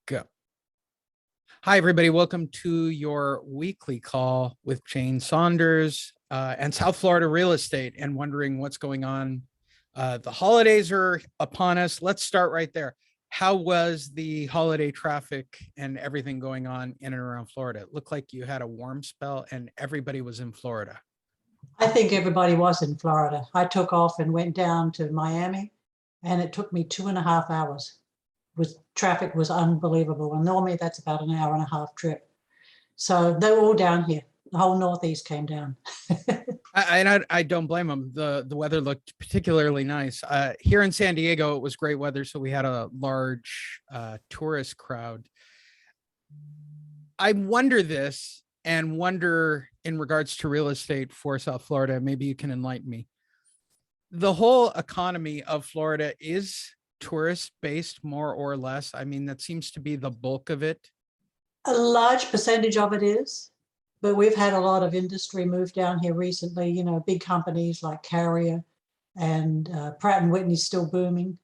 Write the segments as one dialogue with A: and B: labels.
A: Go. Hi, everybody. Welcome to your weekly call with Jayne Saunders and South Florida Real Estate and wondering what's going on. The holidays are upon us. Let's start right there. How was the holiday traffic and everything going on in and around Florida? It looked like you had a warm spell and everybody was in Florida.
B: I think everybody was in Florida. I took off and went down to Miami, and it took me 2.5 hours. Traffic was unbelievable, and normally that's about an hour and a half trip. So they were all down here. The whole Northeast came down.
A: I don't blame them. The weather looked particularly nice. Here in San Diego, it was great weather, so we had a large tourist crowd. I wonder in regards to real estate for South Florida, maybe you can enlighten me. The whole economy of Florida is tourist based, more or less. I mean, that seems to be the bulk of it.
B: A large percentage of it is, but we've had a lot of industry move down here recently. You know, big companies like Carrier and Pratt and Whitney's still booming.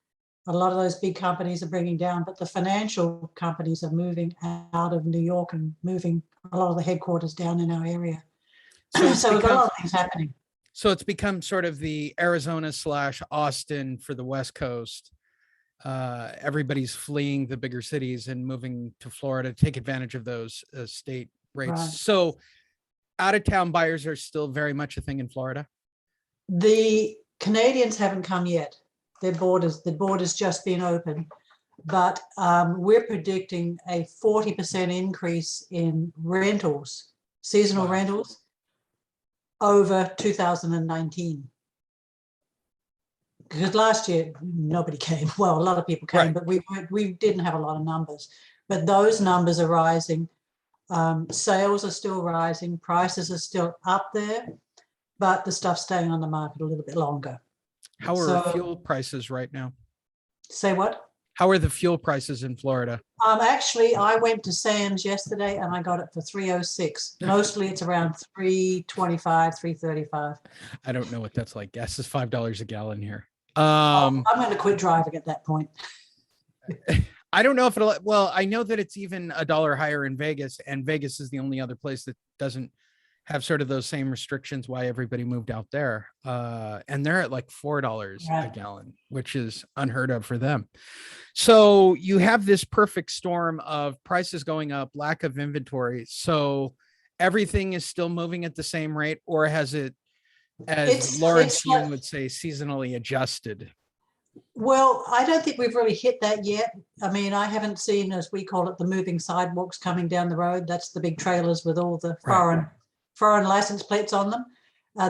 B: A lot of those big companies are bringing down, but the financial companies are moving out of New York and moving a lot of the headquarters down in our area. So we've got a lot of things happening.
A: So it's become sort of the Arizona / Austin for the West Coast. Everybody's fleeing the bigger cities and moving to Florida to take advantage of those state rates. Right. So out of town buyers are still very much a thing in Florida.
B: The Canadians haven't come yet. The border's just been open, but we're predicting a 40% increase in rentals, seasonal rentals, over 2019. Because last year nobody came. Well, a lot of people came, right, but we didn't have a lot of numbers. But those numbers are rising. Sales are still rising. Prices are still up there, but the stuff's staying on the market a little bit longer.
A: How are fuel prices right now?
B: Say what?
A: How are the fuel prices in Florida?
B: Actually, I went to Sam's yesterday and I got it for $3.06. Mostly it's around $3.25, $3.35.
A: I don't know what that's like. Gas is $5 a gallon here.
B: I'm going to quit driving at that point.
A: I don't know if it'll, well, I know that it's even $1 higher in Vegas, and Vegas is the only other place that doesn't have sort of those same restrictions why everybody moved out there. And they're at like $4 a gallon, which is unheard of for them. So you have this perfect storm of prices going up, lack of inventory. So everything is still moving at the same rate, or has it, as Lawrence Young would say, seasonally adjusted?
B: Well, I don't think we've really hit that yet. I mean, I haven't seen, as we call it, the moving sidewalks coming down the road. That's the big trailers with all the foreign license plates on them.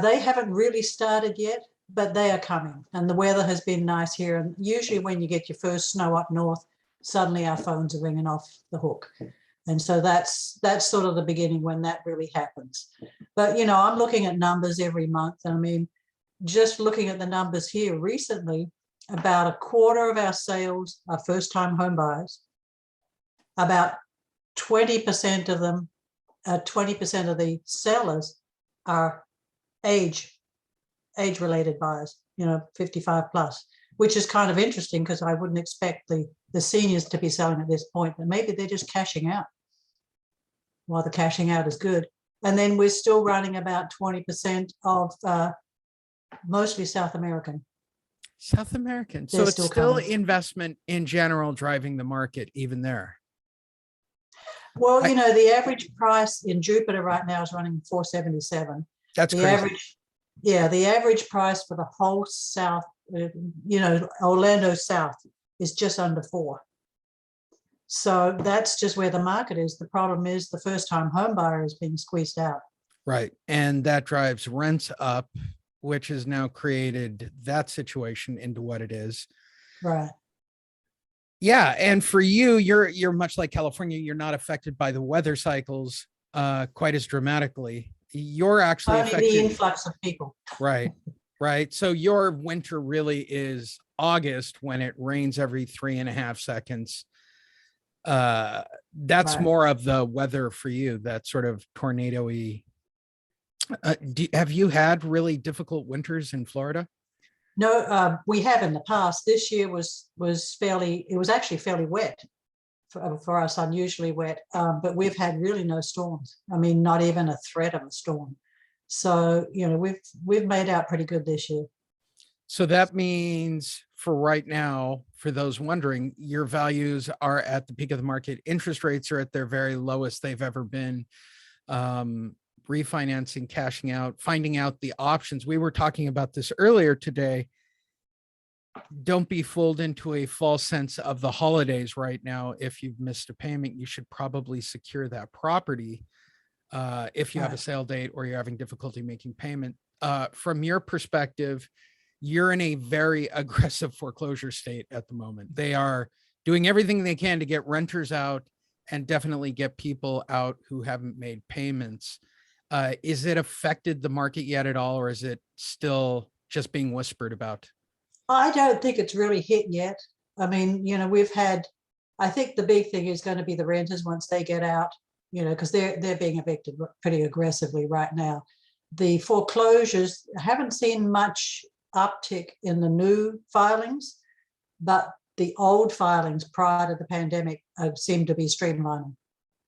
B: They haven't really started yet, but they are coming. And the weather has been nice here. And usually when you get your first snow up north, suddenly our phones are ringing off the hook. And so that's sort of the beginning when that really happens. But, you know, I'm looking at numbers every month. I mean, just looking at the numbers here recently, about a quarter of our sales are first-time home buyers. About 20% of them, 20% of the sellers are age-related buyers, you know, 55 plus, which is kind of interesting because I wouldn't expect the seniors to be selling at this point, but maybe they're just cashing out. Well, the cashing out is good. And then we're still running about 20% of mostly South American.
A: South American. So it's still investment in general driving the market even there.
B: Well, you know, the average price in Jupiter right now is running $477.
A: That's
B: the
A: crazy.
B: Average. Yeah, the average price for the whole South, you know, Orlando South is just under $4. So that's just where the market is. The problem is the first-time home buyer is being squeezed out.
A: Right, and that drives rents up, which has now created that situation into what it is.
B: Right.
A: Yeah, and for you, you're much like California. You're not affected by the weather cycles quite as dramatically. You're actually affected
B: the influx of people.
A: Right, right. So your winter really is August when it rains every 3.5 seconds. That's more of the weather for you. That sort of tornado-y. Have you had really difficult winters in Florida?
B: No, we have in the past. This year was actually fairly wet for us unusually wet, but we've had really no storms. I mean, not even a threat of a storm. So, we've made out pretty good this year.
A: So that means for right now, for those wondering, your values are at the peak of the market. Interest rates are at their very lowest they've ever been. Refinancing, cashing out, finding out the options. We were talking about this earlier today. Don't be fooled into a false sense of the holidays right now. If you've missed a payment, you should probably secure that property if you have a sale date or you're having difficulty making payment. From your perspective, you're in a very aggressive foreclosure state at the moment. They are doing everything they can to get renters out and definitely get people out who haven't made payments. Is it affected the market yet at all, or is it still just being whispered about?
B: I don't think it's really hit yet. I mean, I think the big thing is going to be the renters once they get out, because they're being evicted pretty aggressively right now. The foreclosures, I haven't seen much uptick in the new filings, but the old filings prior to the pandemic seem to be streamlining.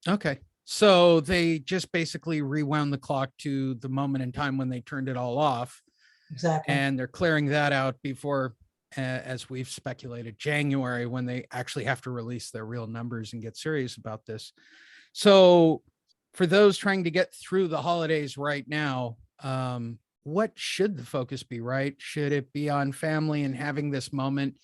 A: Okay. So they just basically rewound the clock to the moment in time when they turned it all off.
B: Exactly.
A: And they're clearing that out before, as we've speculated, January, when they actually have to release their real numbers and get serious about this. So for those trying to get through the holidays right now, what should the focus be, right? Should it be on family and having this moment?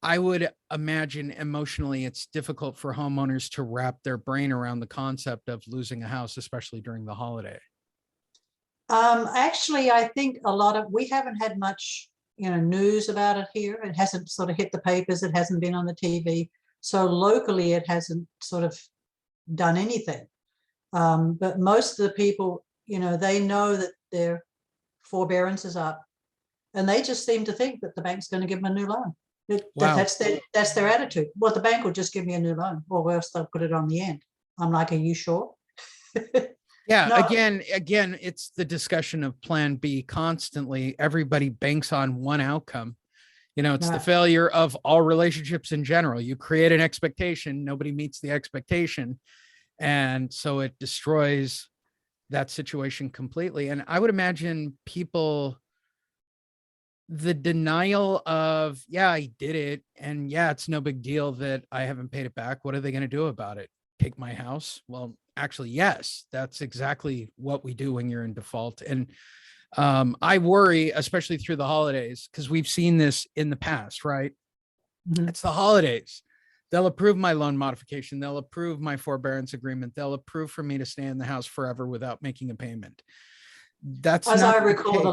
A: I would imagine emotionally it's difficult for homeowners to wrap their brain around the concept of losing a house, especially during the holiday.
B: Actually, I think we haven't had much, news about it here. It hasn't sort of hit the papers. It hasn't been on the TV. So locally, it hasn't sort of done anything. But most of the people, they know that their forbearance is up, and they just seem to think that the bank's going to give them a new loan.
A: Wow.
B: That's their attitude. Well, the bank will just give me a new loan, or else they'll put it on the end. I'm like, are you sure?
A: Yeah.
B: No.
A: Again, it's the discussion of plan B constantly. Everybody banks on one outcome. It's the failure of all relationships in general. You create an expectation, nobody meets the expectation. And so it destroys that situation completely. And I would imagine the denial of, yeah, I did it. And yeah, it's no big deal that I haven't paid it back. What are they going to do about it? Take my house? Well, actually, yes, that's exactly what we do when you're in default. And I worry, especially through the holidays, because we've seen this in the past, right? Mm-hmm. It's the holidays. They'll approve my loan modification. They'll approve my forbearance agreement. They'll approve for me to stay in the house forever without making a payment. That's
B: as I recall, the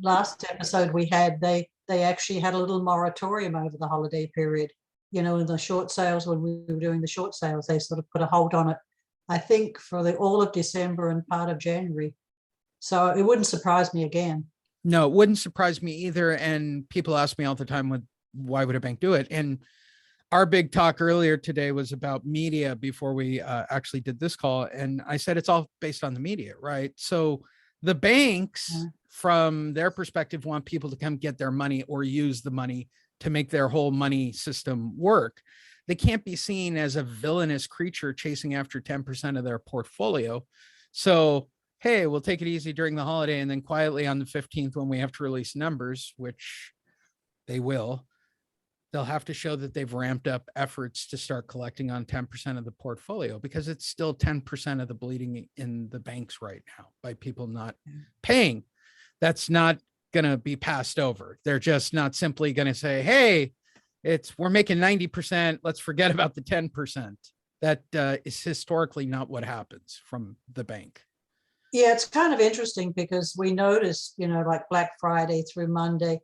B: last episode we had, they actually had a little moratorium over the holiday period. In the short sales, when we were doing the short sales, they sort of put a hold on it, I think, for all of December and part of January. So it wouldn't surprise me again.
A: No, it wouldn't surprise me either. And people ask me all the time, why would a bank do it? And our big talk earlier today was about media before we actually did this call. And I said, it's all based on the media, right? So the banks, from their perspective, want people to come get their money or use the money to make their whole money system work. They can't be seen as a villainous creature chasing after 10% of their portfolio. So, hey, we'll take it easy during the holiday, and then quietly on the 15th, when we have to release numbers, which they will, they'll have to show that they've ramped up efforts to start collecting on 10% of the portfolio, because it's still 10% of the bleeding in the banks right now by people not paying. That's not going to be passed over. They're just not simply going to say, hey, we're making 90%. Let's forget about the 10%. That is historically not what happens from the bank.
B: Yeah, it's kind of interesting because we noticed, like Black Friday through Monday,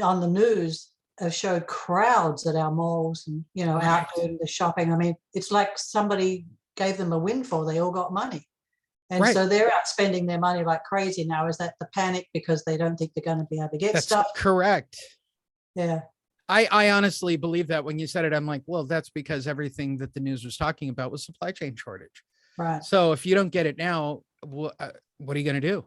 B: on the news, showed crowds at our malls and, out doing the shopping. I mean, it's like somebody gave them a windfall. They all got money. And so they're out spending their money like crazy now. Is that the panic because they don't think they're going to be able to get stuff?
A: That's correct.
B: Yeah.
A: I honestly believe that. When you said it, I'm like, well, that's because everything that the news was talking about was supply chain shortage.
B: Right.
A: So if you don't get it now, what are you going to do?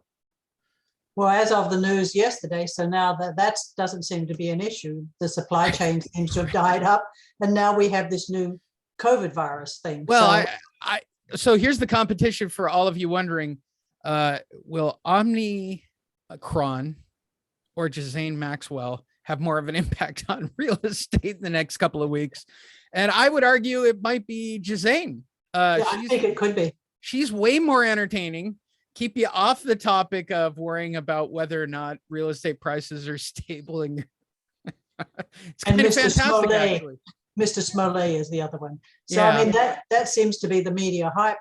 B: Well, as of the news yesterday, so now that doesn't seem to be an issue. The supply chain seems to have died up, and now we have this new COVID virus thing.
A: Well,
B: So
A: so here's the competition for all of you wondering, will Omnicron or Jayne Maxwell have more of an impact on real estate in the next couple of weeks? And I would argue it might be Jayne.
B: yeah, I think it could be.
A: She's way more entertaining. Keep you off the topic of worrying about whether or not real estate prices are stable. And it's kind of fantastic, actually.
B: Mr. Smollett is the other one. So yeah. I mean, that seems to be the media hype,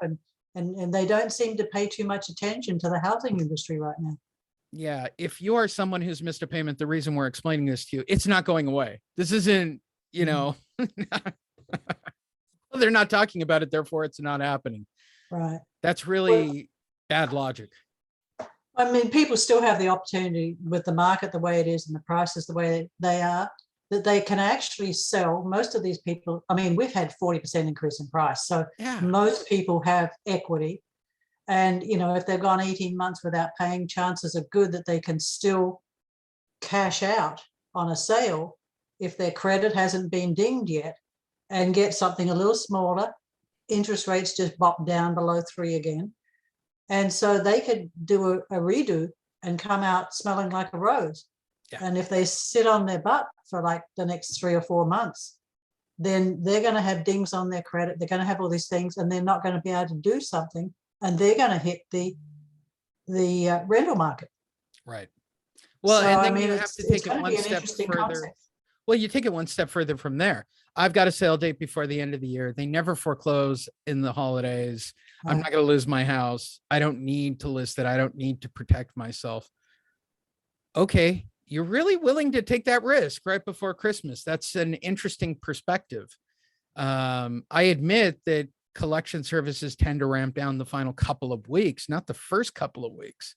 B: and they don't seem to pay too much attention to the housing industry right now.
A: Yeah, if you are someone who's missed a payment, the reason we're explaining this to you, it's not going away. This isn't, they're not talking about it, therefore it's not happening.
B: Right.
A: That's really bad logic.
B: I mean, people still have the opportunity with the market the way it is and the prices the way they are, that they can actually sell. Most of these people, I mean, we've had 40% increase in price. So most people have equity. And, if they've gone 18 months without paying, chances are good that they can still cash out on a sale if their credit hasn't been dinged yet and get something a little smaller. Interest rates just bop down below 3 again. And so they could do a redo and come out smelling like a rose. Yeah. And if they sit on their butt for like the next 3 or 4 months, then they're going to have dings on their credit. They're going to have all these things, and they're not going to be able to do something. And they're going to hit the rental market.
A: Right. Well, so, and then you have to take it one step further. Concept. Well, you take it one step further from there. I've got a sale date before the end of the year. They never foreclose in the holidays. Oh. I'm not going to lose my house. I don't need to list it. I don't need to protect myself. Okay. You're really willing to take that risk right before Christmas. That's an interesting perspective. I admit that collection services tend to ramp down the final couple of weeks, not the first couple of weeks.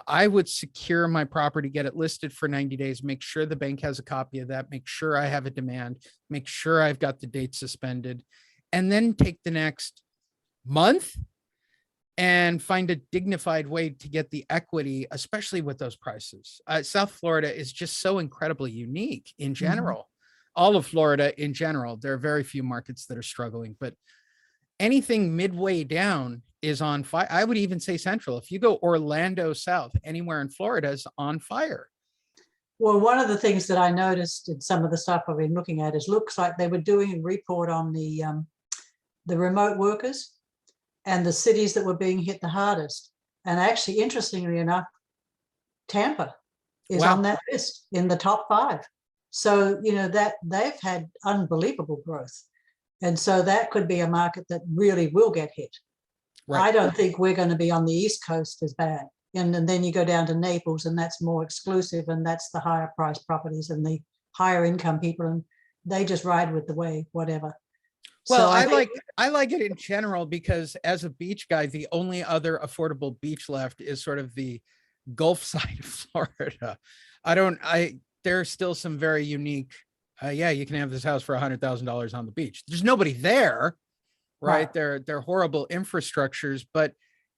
A: I would secure my property, get it listed for 90 days, make sure the bank has a copy of that, make sure I have a demand, make sure I've got the date suspended, and then take the next month and find a dignified way to get the equity, especially with those prices. South Florida is just so incredibly unique in general. Mm-hmm. All of Florida in general. There are very few markets that are struggling, but anything midway down is on fire. I would even say Central. If you go Orlando South, anywhere in Florida is on fire.
B: Well, one of the things that I noticed in some of the stuff I've been looking at is looks like they were doing a report on the remote workers and the cities that were being hit the hardest. And actually, interestingly enough, Tampa is on that list in the top 5. So, that they've had unbelievable growth. And so that could be a market that really will get hit. Right. I don't think we're going to be on the East Coast as bad. And then you go down to Naples, and that's more exclusive, and that's the higher price properties and the higher income people, and they just ride with the wave, whatever.
A: Well, so I like it in general because as a beach guy, the only other affordable beach left is sort of the Gulf side of Florida. There's still some very unique. You can have this house for $100,000 on the beach. There's nobody there, right? They're horrible infrastructures, but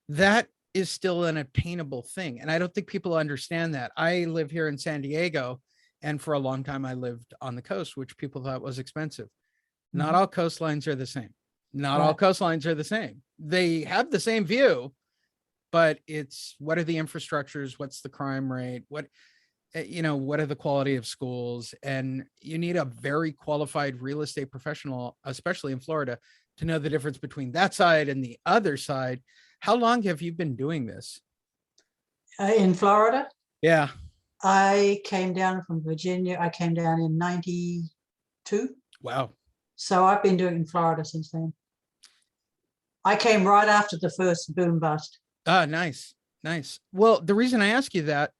A: that is still an attainable thing. And I don't think people understand that. I live here in San Diego, and for a long time I lived on the coast, which people thought was expensive. Mm-hmm. Not all coastlines are the same. Not all coastlines are the same. They have the same view, but it's what are the infrastructures? What's the crime rate? What are the quality of schools? And you need a very qualified real estate professional, especially in Florida, to know the difference between that side and the other side. How long have you been doing this?
B: In Florida?
A: Yeah.
B: I came down from Virginia. I came down in 92.
A: Wow.
B: So I've been doing it in Florida since then. I came right after the first boom bust.
A: Ah, nice. Well, the reason I ask you that,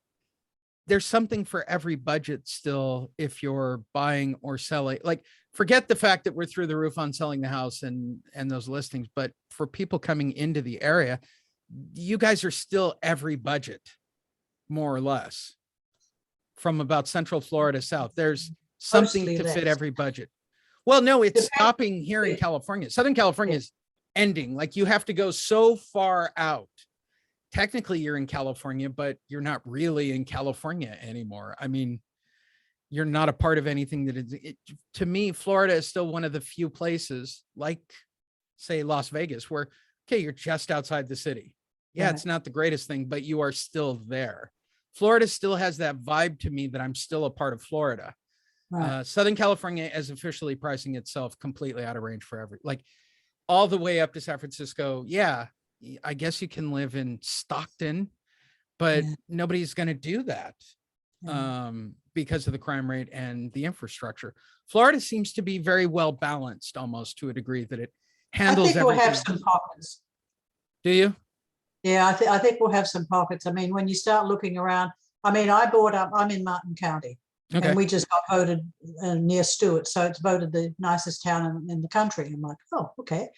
A: there's something for every budget still if you're buying or selling. Like, forget the fact that we're through the roof on selling the house and those listings, but for people coming into the area, you guys are still every budget, more or less, from about Central Florida south. There's something to fit every budget. Well, no, it's stopping here in California. Southern California is ending. Like, you have to go so far out. Technically you're in California, but you're not really in California anymore. I mean, you're not a part of anything that is, to me, Florida is still one of the few places like, say, Las Vegas, where, okay, you're just outside the city. Yeah,
B: Right.
A: it's not the greatest thing, but you are still there. Florida still has that vibe to me that I'm still a part of Florida.
B: Right.
A: Southern California is officially pricing itself completely out of range for like all the way up to San Francisco. Yeah, I guess you can live in Stockton, but
B: Yeah.
A: nobody's going to do that
B: Yeah.
A: because of the crime rate and the infrastructure. Florida seems to be very well balanced, almost to a degree that it
B: I
A: handles
B: think we'll have
A: everything.
B: some pockets.
A: Do you?
B: Yeah, I think we'll have some pockets. I mean, when you start looking around, I mean, I'm in Martin County,
A: Okay.
B: and we just got voted near Stewart, so it's voted the nicest town in the country. I'm like, oh, okay.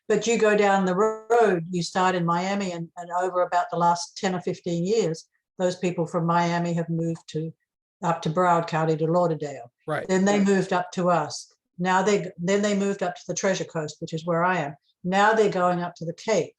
B: But you go down the road, you start in Miami, and over about the last 10 or 15 years, those people from Miami have moved up to Broward County to Lauderdale.
A: Right.
B: Then they moved up to us. Then they moved up to the Treasure Coast, which is where I am. Now they're going up to the Cape.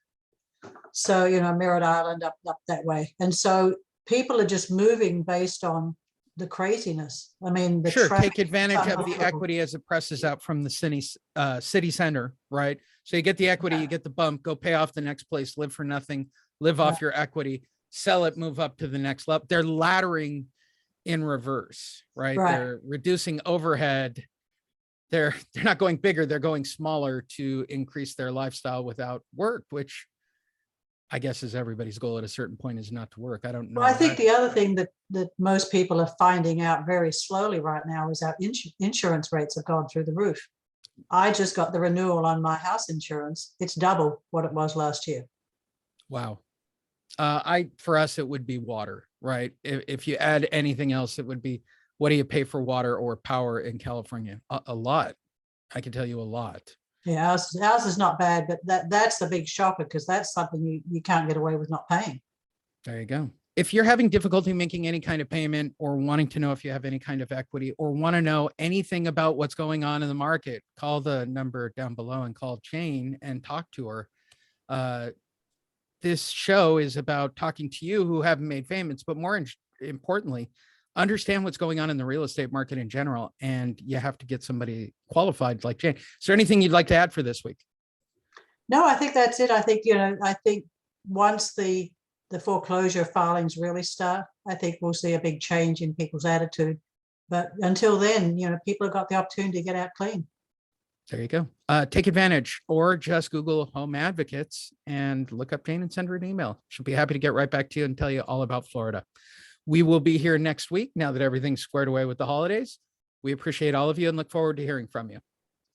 B: So, Merritt Island up that way. And so people are just moving based on the craziness. I mean, the
A: Sure,
B: traffic.
A: take advantage of the equity as it presses out from the city center, right? So you get the equity, you get the bump, go pay off the next place, live for nothing, live off your equity, sell it, move up to the next level. They're laddering in reverse, right?
B: Right.
A: They're reducing overhead. They're not going bigger, they're going smaller to increase their lifestyle without work, which I guess is everybody's goal at a certain point, is not to work. I don't know.
B: Well, I think the other thing that most people are finding out very slowly right now is our insurance rates have gone through the roof. I just got the renewal on my house insurance. It's double what it was last year.
A: Wow. For us, it would be water, right? If you add anything else, it would be, what do you pay for water or power in California? A lot. I can tell you a lot.
B: Yeah, ours is not bad, but that's the big shocker, because that's something you can't get away with not paying.
A: There you go. If you're having difficulty making any kind of payment, or wanting to know if you have any kind of equity, or want to know anything about what's going on in the market, call the number down below and call Jayne and talk to her. This show is about talking to you who haven't made payments, but more importantly, understand what's going on in the real estate market in general. And you have to get somebody qualified like Jayne. Is there anything you'd like to add for this week?
B: No, I think that's it. I think once the foreclosure filings really start, I think we'll see a big change in people's attitude. But until then, people have got the opportunity to get out clean.
A: There you go. Take advantage, or just Google Home Advocates and look up Jayne and send her an email. She'll be happy to get right back to you and tell you all about Florida. We will be here next week now that everything's squared away with the holidays. We appreciate all of you and look forward to hearing from you.